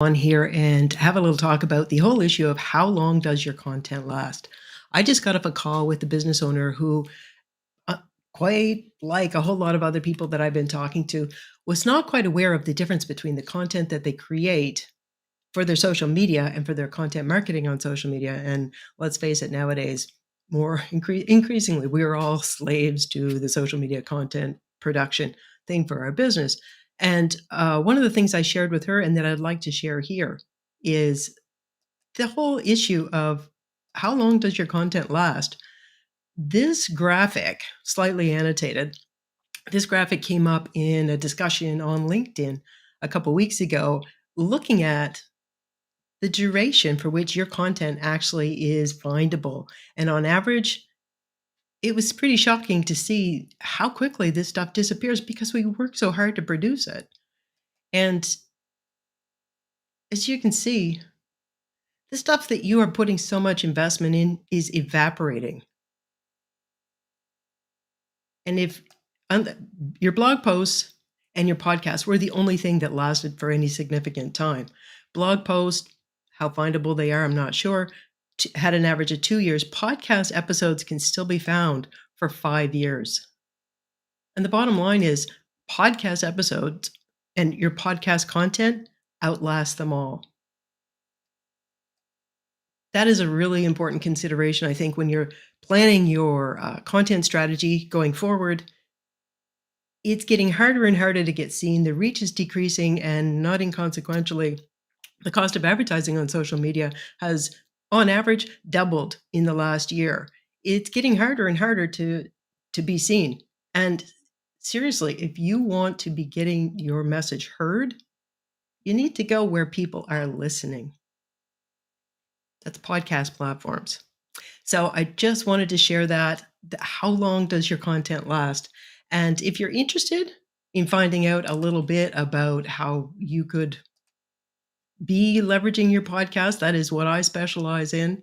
On here and have a little talk about the whole issue of how long does your content last? I just got off a call with a business owner who, uh, quite like a whole lot of other people that I've been talking to, was not quite aware of the difference between the content that they create for their social media and for their content marketing on social media. And let's face it, nowadays, increasingly, we're all slaves to the social media content production thing for our business. And one of the things I shared with her and that I'd like to share here is the whole issue of how long does your content last? This graphic, slightly annotated, this graphic came up in a discussion on LinkedIn a couple weeks ago, looking at the duration for which your content actually is findable. And on average, it was pretty shocking to see how quickly this stuff disappears because we work so hard to produce it. And as you can see, the stuff that you are putting so much investment in is evaporating. And if un- your blog posts and your podcast were the only thing that lasted for any significant time, blog posts, how findable they are, I'm not sure, had an average of 2 years. Podcast episodes can still be found for 5 years. And the bottom line is podcast episodes and your podcast content outlast them all. That is a really important consideration, I think, when you're planning your content strategy going forward. It's getting harder and harder to get seen. The reach is decreasing, and not inconsequentially, the cost of advertising on social media has, on average, doubled in the last year. It's getting harder and harder to be seen. And seriously, if you want to be getting your message heard, you need to go where people are listening. That's podcast platforms. So I just wanted to share that. How long does your content last? And if you're interested in finding out a little bit about how you could be leveraging your podcast, that is what I specialize in.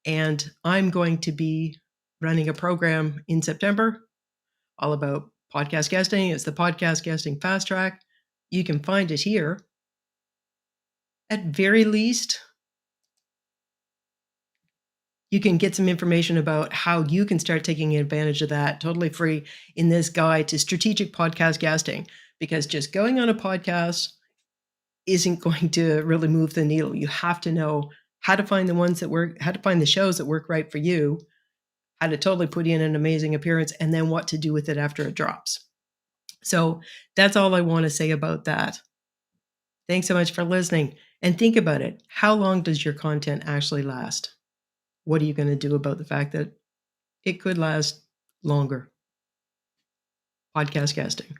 And I'm going to be running a program in September all about podcast guesting. It's the Podcast Guesting Fast Track. You can find it here. At very least, you can get some information about how you can start taking advantage of that totally free in this guide to strategic podcast guesting, because just going on a podcast isn't going to really move the needle. You have to know how to find the ones that work, how to find the shows that work right for you, how to totally put in an amazing appearance, and then what to do with it after it drops. So that's all I want to say about that. Thanks so much for listening. And think about it. How long does your content actually last? What are you going to do about the fact that it could last longer? Podcast guesting.